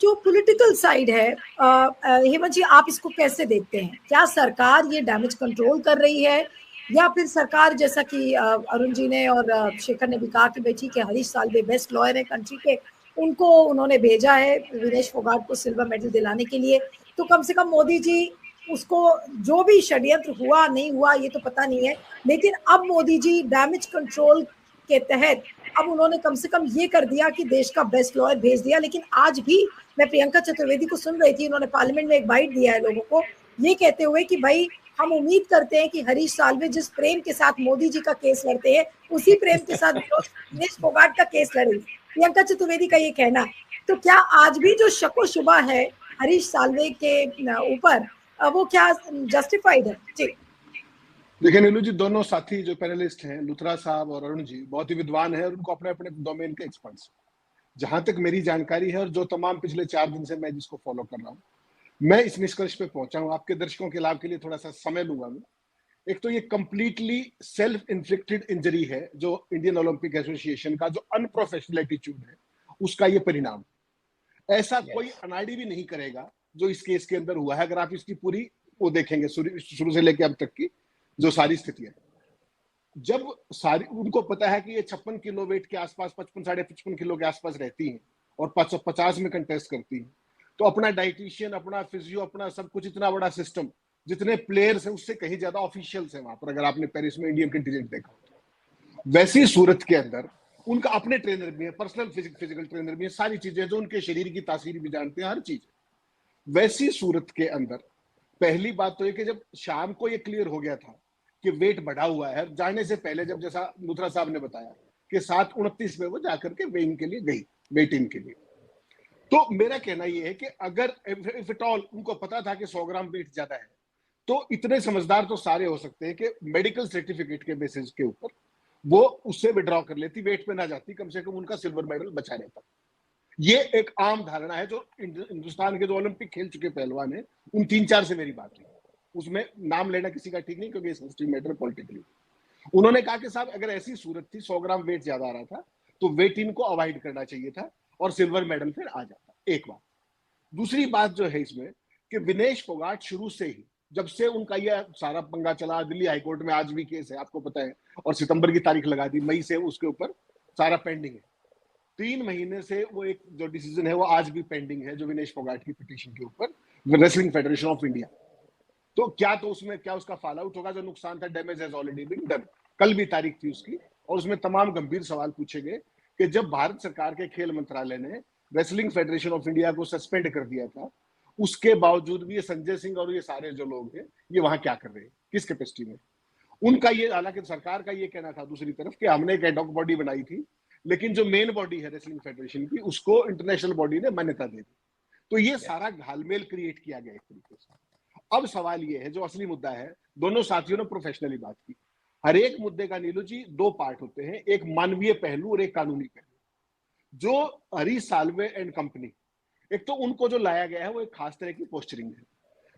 जो political side है, हेमंत जी, आप इसको कैसे देखते हैं? क्या सरकार ये डैमेज कंट्रोल कर रही है, या फिर सरकार, जैसा कि अरुण जी ने और शेखर ने भी कहा कि भाई ठीक है, हरीश साल्वे बेस्ट लॉयर है कंट्री के, उनको उन्होंने भेजा है विनेश फोगाट को सिल्वर मेडल दिलाने के लिए, तो कम से कम मोदी जी उसको, जो भी षड्यंत्र हुआ नहीं हुआ ये तो पता नहीं है, लेकिन अब मोदी जी डैमेज कंट्रोल के तहत अब उन्होंने कम से कम ये कर दिया कि देश का बेस्ट लॉयर भेज दिया। लेकिन आज भी मैं प्रियंका चतुर्वेदी को सुन रही थी, उन्होंने पार्लियामेंट में एक बाइट दिया है लोगों को, ये कहते हुए कि भाई हम उम्मीद करते हैं कि हरीश साल्वे जिस प्रेम के साथ मोदी जी का केस लड़ते हैं, उसी प्रेम के साथ विनेश फोगाट का केस लड़ेंगे। प्रियंका चतुर्वेदी का ये कहना। तो क्या आज भी जो शको शुबा है हरीश साल्वे के ऊपर, वो क्या जस्टिफाइड है? जी देखिए नीलू जी, दोनों साथी जो पैनलिस्ट हैं, लुथरा साहब और अरुण जी, बहुत ही विद्वान हैं और उनको अपने अपने डोमेन के एक्सपर्ट्स। जहां तक मेरी जानकारी है और जो तमाम पिछले 4 दिन से मैं जिसको फॉलो कर रहा हूँ, मैं इस निष्कर्ष पे पहुंचा हूँ। आपके दर्शकों के लाभ के लिए थोड़ा सा समय लूंगा मैं। एक तो ये कंप्लीटली सेल्फ इन्फ्लिक्टेड इंजरी है, जो इंडियन ओलंपिक एसोसिएशन का जो अनप्रोफेशनल एटीट्यूड है उसका ये परिणाम। ऐसा कोई अनाड़ी भी नहीं करेगा जो इस केस के अंदर हुआ है, अगर आप इसकी पूरी वो देखेंगे शुरू से लेकर अब तक की जो सारी स्थितियां। जब सारी उनको पता है कि ये 56 किलो वेट के आसपास, 55 साढ़े 55 किलो के आसपास रहती हैं और 50 में कंटेस्ट करती हैं, तो अपना डाइटिशियन, अपना फिजियो, अपना सब कुछ, इतना बड़ा सिस्टम, जितने प्लेयर्स हैं उससे कहीं ज्यादा ऑफिशियल्स हैं वहां पर। अगर आपने पेरिस में इंडियन कंटीजेंट देखा तो वैसी सूरत के अंदर उनका अपने ट्रेनर भी है, पर्सनल फिजिकल ट्रेनर भी है, सारी चीजें जो उनके शरीर की तासीर भी जानते हैं, हर चीज। वैसी सूरत के अंदर पहली बात तो ये कि जब शाम को ये क्लियर हो गया था कि वेट बढ़ा हुआ है, जाने से पहले, जब जैसा लुथरा साहब ने बताया कि 7:29 में वो जाकर के वेइंग के लिए गई, वेट इन के लिए, तो मेरा कहना यह है कि अगर इफ एट ऑल उनको पता था कि 100 ग्राम वेट ज्यादा है, तो इतने समझदार तो सारे हो सकते हैं कि मेडिकल सर्टिफिकेट के बेसिस के ऊपर वो उससे विड्रॉ कर लेती, वेट पे ना जाती, कम से कम उनका सिल्वर मेडल बचा रहता। ये एक आम धारणा है जो हिंदुस्तान के जो ओलंपिक खेल चुके पहलवान है, उन 3-4 से मेरी बात हुई, उसमें नाम लेना किसी का ठीक नहीं, क्योंकि सेंसिटिव मैटर पॉलिटिकली। उन्होंने कहा कि साहब अगर ऐसी सूरत थी, 100 ग्राम वेट ज्यादा आ रहा था, तो वेट इन को अवॉइड करना चाहिए था और सिल्वर मेडल फिर आ जाता। एक बात। दूसरी बात जो है इसमें कि विनेश फोगाट शुरू से ही, जब से उनका यह सारा पंगा चला, दिल्ली हाईकोर्ट में आज भी केस है आपको पता है, और सितंबर की तारीख लगा दी, मई से उसके ऊपर सारा पेंडिंग है। 3 महीने से वो एक जो डिसीजन है वो आज भी पेंडिंग है, जो विनेश फोगाट की पिटीशन के ऊपर रेसलिंग फेडरेशन ऑफ इंडिया। तो क्या तो उसमें क्या उसका फॉल आउट होगा? जो नुकसान था, damage has already been done. कल भी तारीख थी उसकी, और उसमें तमाम गंभीर सवाल पूछे गए कि जब भारत सरकार के खेल मंत्रालय ने रेसलिंग फेडरेशन ऑफ इंडिया को सस्पेंड कर दिया था, उसके बावजूद भी ये संजय सिंह और ये सारे जो लोग हैं, ये वहां क्या कर रहे हैं, किस कैपेसिटी में? उनका ये, हालांकि सरकार का ये कहना था दूसरी तरफ कि हमने एक एडॉक बॉडी बनाई थी, लेकिन जो मेन बॉडी है रेसलिंग फेडरेशन की, उसको इंटरनेशनल बॉडी ने मान्यता दे दी। तो ये सारा घालमेल क्रिएट किया गया एक तरीके से। अब सवाल ये है, जो असली मुद्दा है, दोनों साथियों ने प्रोफेशनली बात की। हर एक मुद्दे का नीलू जी 2 पार्ट होते हैं, एक मानवीय पहलू और एक कानूनी पहलू। जो हरीश साल्वे एंड कंपनी, एक तो उनको जो लाया गया है वो एक खास तरह की पोस्चरिंग है।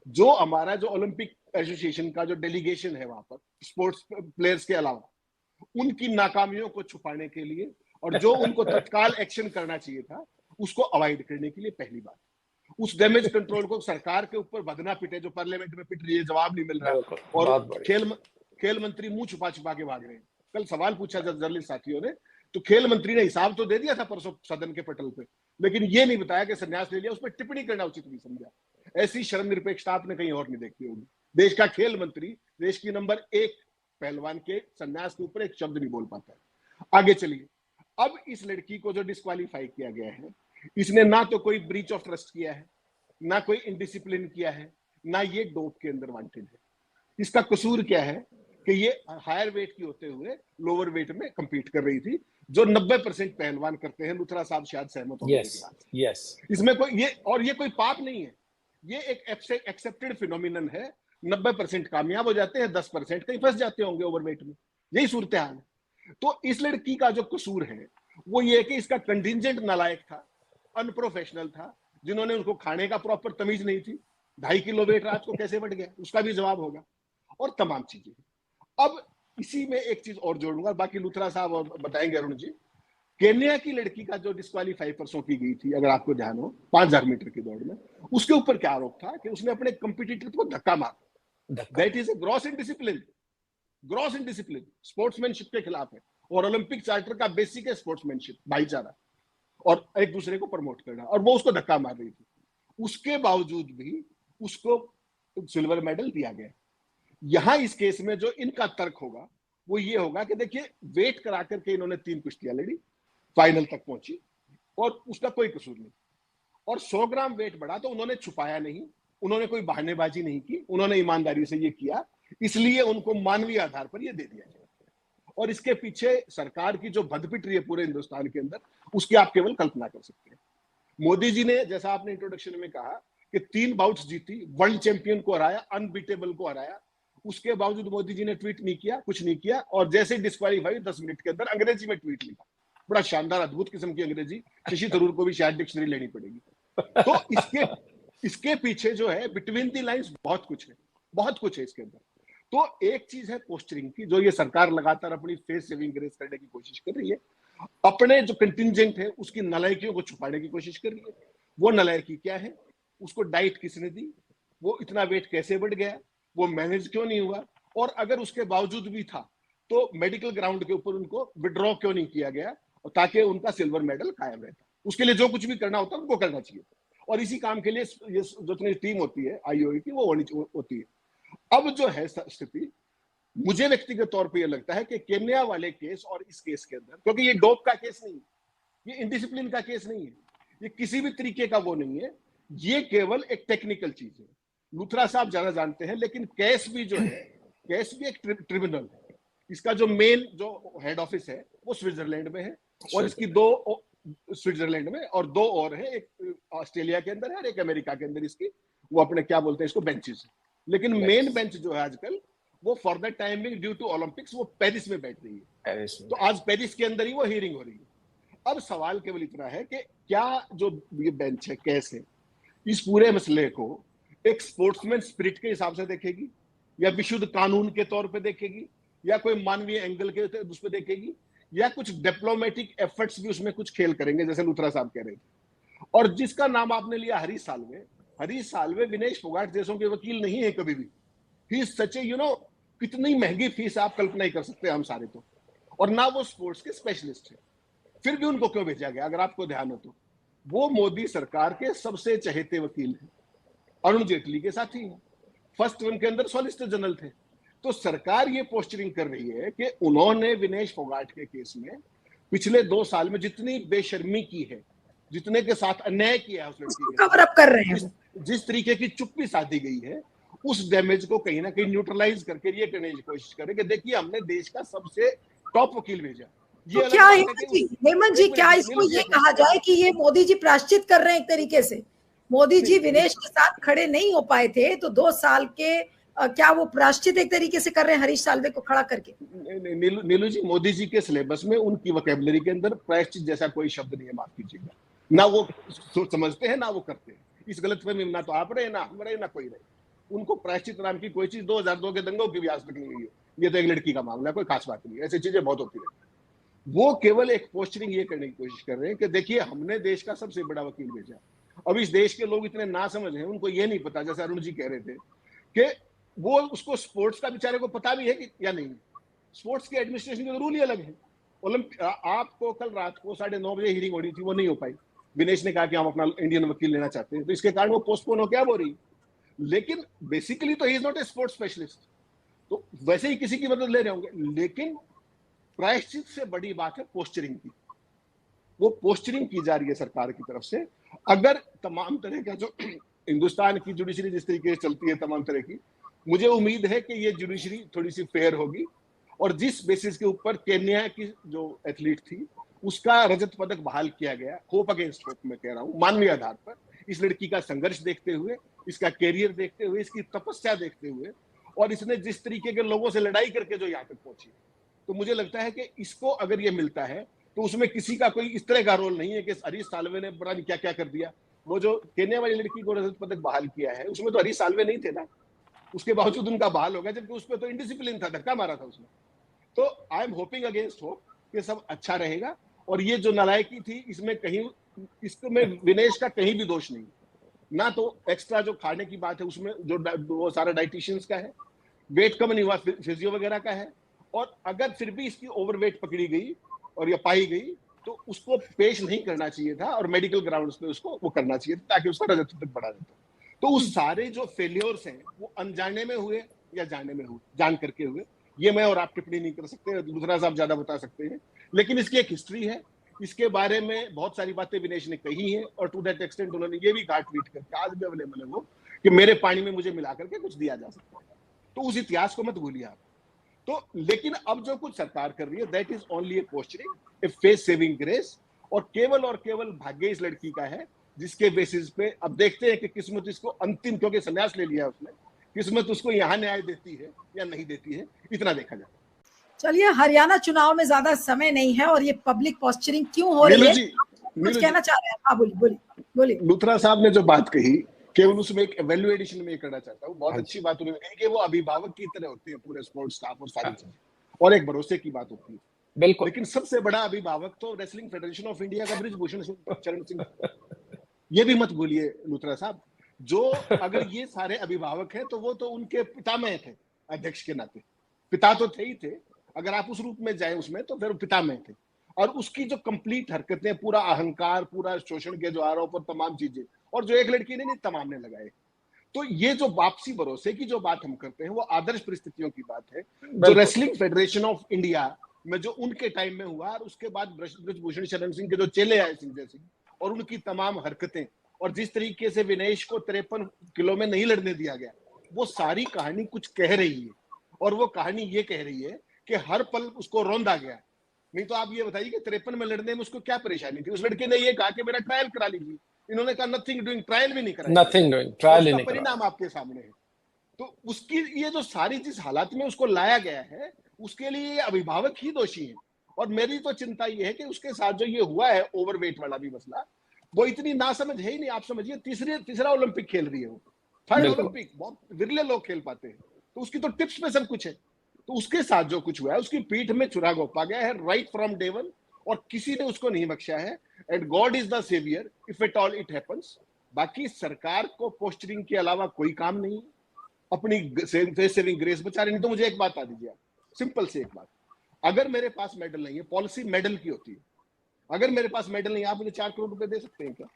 जो हमारा जो ओलंपिक एसोसिएशन का जो डेलीगेशन है वहां पर स्पोर्ट्स प्लेयर्स के अलावा, उनकी नाकामियों को छुपाने के लिए और जो उनको तत्काल एक्शन करना चाहिए था उसको अवॉइड करने के लिए, पहली बात। उस डैमेज कंट्रोल को सरकार के ऊपर बदना पिटे, जो पार्लियामेंट में पिट रही है, जवाब नहीं मिल रहा, और खेल मंत्री मुंह छुपा छुपा के भाग रहे हैं। कल सवाल पूछा जर्नलिस्ट साथियों ने, तो खेल मंत्री ने हिसाब तो दे दिया था परसों सदन के पटल पे, लेकिन ये नहीं बताया कि संन्यास ले लिया, उस पर टिप्पणी करना उचित नहीं समझा। ऐसी शर्म निरपेक्षता आपने कहीं और नहीं देखी होगी। देश का खेल मंत्री, देश की नंबर 1 पहलवान के संन्यास के ऊपर एक शब्द नहीं बोल पाता है। आगे चलिए, अब इस लड़की को जो डिस्क्वालीफाई किया गया है, इसने ना तो कोई ब्रीच ऑफ ट्रस्ट किया है, ना कोई इनडिसिप्लिन किया है, ना ये डोप के अंदर वांटेड है। इसका कसूर क्या है कि ये हायर वेट की होते हुए लोअर वेट में compete कर रही थी, जो 90% पहलवान करते हैं। लुथरा साहब शायद सहमत होंगे। इसमें कोई ये कोई पाप नहीं है, ये एक एक्सेप्टेड फिनोमिनन है। 90% कामयाब हो जाते हैं, 10% कहीं फंस जाते होंगे ओवरवेट में, यही सूरत हाल है। तो इस लड़की का जो कसूर है वो ये कि इसका कंटिजेंट नालायक था, अनप्रोफेशनल था, जिन्होंने उनको खाने का प्रॉपर तमीज नहीं थी। 2.5 किलो वेट रात को कैसे बढ़ गया, उसका भी जवाब होगा, और तमाम चीजें। अब इसी में एक चीज और जोड़ूंगा, बाकी लुथरा साहब और बताएंगे अरुण जी। केन्या की लड़की का जो डिस्क्वालीफाई परसों की गई थी, अगर आपको ध्यान हो, 5000 मीटर की दौड़ में, उसके ऊपर क्या आरोप था कि उसने अपने कंपटीटर को धक्का मारा। That is a gross indiscipline, gross indiscipline, sportsmanship के खिलाफ है। और ओलंपिक चार्टर का बेसिक है स्पोर्ट्समैनशिप, भाईचारा और एक दूसरे को प्रमोट करना, और वो उसको धक्का मार रही थी। उसके बावजूद भी उसको सिल्वर मेडल दिया गया। यहां इस केस में जो इनका तर्क होगा वो ये होगा कि देखिए, वेट करा करके इन्होंने 3 कुश्तियां लड़ी, फाइनल तक पहुंची और उसका कोई कसूर नहीं। और 100 ग्राम वेट बढ़ा तो उन्होंने छुपाया नहीं, उन्होंने कोई बहानेबाजी नहीं की, उन्होंने ईमानदारी से ये किया, इसलिए उनको मानवीय आधार पर ये दे दिया गया। और इसके पीछे सरकार की जो भदपिट रही है पूरे हिंदुस्तान के अंदर, उसकी आप केवल कल्पना कर सकते हैं। मोदी जी ने, जैसा आपने इंट्रोडक्शन में कहा, कि 3 बाउट्स जीती, वर्ल्ड चैंपियन को हराया, अनबीटेबल को हराया, उसके बावजूद मोदी जी ने ट्वीट नहीं किया, कुछ नहीं किया। और जैसे डिस्क्वालीफाई 10 मिनट के अंदर अंग्रेजी में ट्वीट लिखा, बड़ा शानदार अद्भुत किस्म की अंग्रेजी, शशि थरूर को भी शायद डिक्शनरी लेनी पड़ेगी। तो इसके पीछे जो है बिटवीन दी लाइंस बहुत कुछ है, बहुत कुछ है इसके अंदर। तो एक चीज है पोस्चरिंग की, जो ये सरकार लगातार अपनी फेस सेविंग ग्रेस करने की कोशिश कर रही है, अपने जो कंटिंजेंट है उसकी नलायकियों को छुपाने की कोशिश कर रही है। वो नलायकी क्या है, उसको डाइट किसने दी, वो इतना वेट कैसे बढ़ गया, वो मैनेज क्यों नहीं हुआ, और अगर उसके बावजूद भी था तो मेडिकल ग्राउंड के ऊपर उनको विड्रॉ क्यों नहीं किया गया, ताकि उनका सिल्वर मेडल कायम रहता। उसके लिए जो कुछ भी करना होता है उनको करना चाहिए, और इसी काम के लिए ये जितनी टीम होती है आईओए की, वो होती है। अब जो है स्थिति, मुझे व्यक्तिगत तौर पे ये लगता है कि केन्या वाले केस और इस केस के अंदर, क्योंकि ये डोप का केस नहीं है, ये इंडिसिप्लिन का केस नहीं है, ये किसी भी तरीके का वो नहीं है, ये केवल एक टेक्निकल चीज है। लूथरा साहब ज्यादा जानते हैं, लेकिन केस भी जो है, केस भी एक ट्रिब्यूनल है। इसका जो मेन जो हेड ऑफिस है वो स्विट्जरलैंड में है, और इसकी 2 स्विट्जरलैंड में और 2 और है, एक ऑस्ट्रेलिया के अंदर है और एक अमेरिका के अंदर। इसकी वो अपने क्या बोलते हैं इसको, बेंचेस। लेकिन मेन बेंच जो है आजकल, वो for the timing due to Olympics वो पेरिस में बैठ रही है। तो आज पेरिस के अंदर ही वो हियरिंग हो रही है। अब सवाल केवल इतना है कि क्या जो ये बेंच है, कैसे इस पूरे मसले को एक स्पोर्ट्समैन स्पिरिट के हिसाब से देखेगी, या विशुद्ध कानून के तौर पे देखेगी, या कोई मानवीय एंगल के उस पर देखेगी, या कुछ डिप्लोमेटिक एफर्ट्स भी उसमें कुछ खेल करेंगे, जैसे लूथरा साहब कह रहे थे। और जिसका नाम आपने लिया हरीश साल्वे विनेश फोगाट जैसों के वकील नहीं है कभी भी। ही इज सच ए, कितनी महंगी फीस आप कल्पना ही कर सकते हैं हम सारे तो, और ना वो स्पोर्ट्स के स्पेशलिस्ट है। फिर भी उनको क्यों भेजा गया, अगर आपको ध्यान हो तो वो मोदी सरकार के सबसे चहेते वकील हैं, अरुण जेटली के साथी हैं, फर्स्ट वन के अंदर सॉलिसिटर जनरल थे। तो सरकार ये पोस्चरिंग कर रही है कि उन्होंने विनेश फोगाट के केस में पिछले 2 साल में जितनी बेशर्मी की है, जितने के साथ अन्याय किया है उस लड़की के, कवर अप कर रहे हैं, जिस तरीके की चुप्पी साधी गई है, उस डैमेज को कहीं ना कहीं न्यूट्रलाइज करके ये करने की कोशिश करें कि देखिए हमने देश का सबसे टॉप वकील भेजा। तो क्या हेमंत जी, क्या इसको ये कहा जाए कि ये मोदी जी प्रायश्चित कर रहे हैं एक तरीके से? मोदी जी विनेश के साथ खड़े नहीं हो पाए थे, तो 2 साल के क्या वो प्रायश्चित एक तरीके से कर रहे हैं हरीश साल्वे को खड़ा करके? नीलू जी, मोदी जी के सिलेबस में उनकी वोकैबुलरी के अंदर प्रायश्चित जैसा कोई शब्द नहीं है, माफ कीजिएगा। ना वो समझते हैं ना वो करते हैं। इस गलतफहमी में ना तो आप रहे, ना हम रहे, ना कोई रहे। उनको प्रायश्चित नाम की कोई चीज 2002 के दंगों की भी आज तक नहीं हुई है। ये तो एक लड़की का मामला है, कोई खास बात नहीं है, ऐसी चीजें बहुत होती रहती। वो केवल एक पोस्चरिंग ये करने की कोशिश कर रहे हैं कि देखिए हमने देश का सबसे बड़ा वकील भेजा। अब इस देश के लोग इतने ना समझ हैं, उनको ये नहीं पता, जैसे अरुण जी कह रहे थे कि वो उसको स्पोर्ट्स का बेचारे को पता भी है कि या नहीं। स्पोर्ट्स के एडमिनिस्ट्रेशन के रूल ही अलग है। आपको कल रात को 9:30 बजे हियरिंग हो रही थी, वो नहीं हो पाई। विनेश ने कहा कि हम अपना इंडियन वकील लेना चाहते हैं, तो इसके कारण वो पोस्टपोन हो क्या हो रही। लेकिन बेसिकली तो he is not a sports specialist, तो वैसे ही किसी की मदद ले रहे होंगे। लेकिन प्रायश्चित से बड़ी बात है पोस्चरिंग की। वो पोस्चरिंग की जा रही है सरकार की तरफ से। अगर तमाम तरह का जो हिंदुस्तान की जुडिशरी जिस तरीके से चलती है तमाम तरह की, मुझे उम्मीद है कि ये जुडिशरी थोड़ी सी फेयर होगी। और जिस बेसिस के ऊपर केन्या की जो एथलीट थी उसका रजत पदक बहाल किया गया, होप अगेंस्ट होप मैं कह रहा हूँ, मानवीय आधार पर, इस लड़की का संघर्ष देखते हुए, इसका कैरियर देखते हुए, इसकी तपस्या देखते हुए, और इसने जिस तरीके के लोगों से लड़ाई करके जो यहाँ तक पहुंची, तो मुझे लगता है कि इसको अगर ये मिलता है तो उसमें किसी का कोई इस तरह का रोल नहीं है कि हरीश साल्वे ने बड़ा क्या क्या कर दिया। वो जो केन्या वाली लड़की को रजत पदक बहाल किया है उसमें तो हरीश साल्वे नहीं थे ना, उसके बावजूद उनका बहाल हो गया, जबकि उस पर तो इंडिसिप्लिन था, धक्का मारा था उसने। तो I am hoping against hope कि सब अच्छा रहेगा। और ये जो नालायकी थी इसमें कहीं, इसमें विनेश का कहीं भी दोष नहीं, ना तो एक्स्ट्रा जो खाने की बात है उसमें जो वो सारा डाइटिशियंस का है, वेट कम नहीं हुआ फिजियो वगैरह का है, और अगर फिर भी इसकी ओवरवेट पकड़ी गई और या पाई गई तो उसको पेश नहीं करना चाहिए था और मेडिकल ग्राउंड्स पे उसको वो करना चाहिए था ताकि उसका रजत तक बढ़ा देता। तो उस सारे जो फेलियर्स हैं वो अनजाने में हुए या जाने में हुए, जान करके हुए, ये मैं और आप टिप्पणी नहीं कर सकते, लुथरा साहब ज्यादा बता सकते हैं, लेकिन इसकी एक हिस्ट्री है, इसके बारे में बहुत सारी बातें विनेश ने कही हैं और टू दैट एक्सटेंट उन्होंने ये भी कहा ट्वीट करके, आज भी अवेलेबल है वो, कि मेरे पानी में मुझे मिला करके कुछ दिया जा सकता है। तो उस इतिहास को मत भूलिए आप। तो लेकिन अब जो कुछ सरकार कर रही है that is only A posturing, A face saving grace, और केवल भाग्य इस लड़की का है जिसके बेसिस पे अब देखते हैं कि किस्मत इसको अंतिम, क्योंकि संन्यास ले लिया उसने, किस्मत उसको यहाँ न्याय देती है या नहीं देती है, इतना देखा जाए। चलिए, हरियाणा चुनाव में ज्यादा समय नहीं है और ये पब्लिक पोस्चरिंग क्यों हो रही है, कुछ कहना चाह रहे हैं? हाँ बोलिए बोलिए बोलिए। लुथरा साहब ने जो बात कही केवल उसमें एक वैल्यूएडिशन में करना चाहता हूँ, बहुत अच्छी बात उन्होंने कही कि वो अभिभावक की तरह होते हैं पूरे स्पोर्ट्स स्टाफ और सारी चीजें, और एक भरोसे की बात होती है, बिल्कुल। लेकिन सबसे बड़ा अभिभावक तो रेसलिंग फेडरेशन ऑफ इंडिया का बृजभूषण चरण सिंह, ये भी मत भूलिए लुथरा साहब, जो अगर ये सारे अभिभावक हैं तो वो तो उनके पितामह थे, अध्यक्ष के नाते पिता तो थे ही थे, अगर आप उस रूप में जाए उसमें तो फिर पितामह थे, और उसकी जो कंप्लीट हरकतें, पूरा अहंकार, पूरा शोषण के जो आरोप और तमाम चीजें, और जो एक लड़की ने नहीं तमाम ने लगाए, तो ये जो वापसी भरोसे की जो बात हम करते हैं वो आदर्श परिस्थितियों की बात है जो रेसलिंग फेडरेशन ऑफ इंडिया में जो उनके टाइम में हुआ, और उसके बाद बृजभूषण शरण सिंह के जो चेले आए संजय सिंह और उनकी तमाम हरकतें, और जिस तरीके से विनेश को 53 किलो में नहीं लड़ने दिया गया, वो सारी कहानी कुछ कह रही है, और वो कहानी ये कह रही है कि हर पल उसको रौंदा गया। नहीं तो आप ये बताइए कि 53 में लड़ने में उसको क्या परेशानी थी? उस लड़के ने ये कहा कि मेरा ट्रायल करा लीजिए, इन्होंने कहा नथिंग डूइंग, ट्रायल भी नहीं कराया, नथिंग डूइंग, ट्रायल ही नहीं करा, परिणाम आपके सामने है। तो उसकी ये जो सारी जिस हालात में उसको लाया गया है उसके लिए अभिभावक ही दोषी है, और मेरी तो चिंता ये है कि उसके साथ जो ये हुआ है ओवरवेट वाला भी मसला, वो इतनी नासमझ है ही नहीं। आप समझिए तीसरा ओलंपिक खेल रही है वो, थर्ड ओलंपिक बहुत विरले लोग खेल पाते हैं, तो उसकी तो टिप्स में सब कुछ है। तो उसके साथ जो कुछ हुआ है उसकी पीठ में छुरा घोंपा गया है राइट फ्रॉम डे वन, और किसी ने उसको नहीं बख्शा है, and God is the saviour if at all it happens. बाकी सरकार को पोस्टरिंग के अलावा कोई काम नहीं, अपनी फेस सेविंग ग्रेस बचा रही। नहीं तो मुझे एक बात बता दीजिए, सिंपल से एक बात, अगर मेरे पास मेडल नहीं है, पॉलिसी मेडल की होती है, अगर मेरे पास मेडल नहीं है, आप मुझे 4 करोड़ रुपए दे सकते हैं क्या?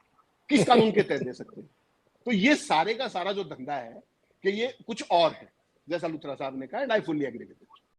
किस कानून के तहत दे सकते हैं? तो ये सारे का सारा जो धंधा है कि ये कुछ और है, जैसा लुथरा साहब ने कहा, and I fully agree with it.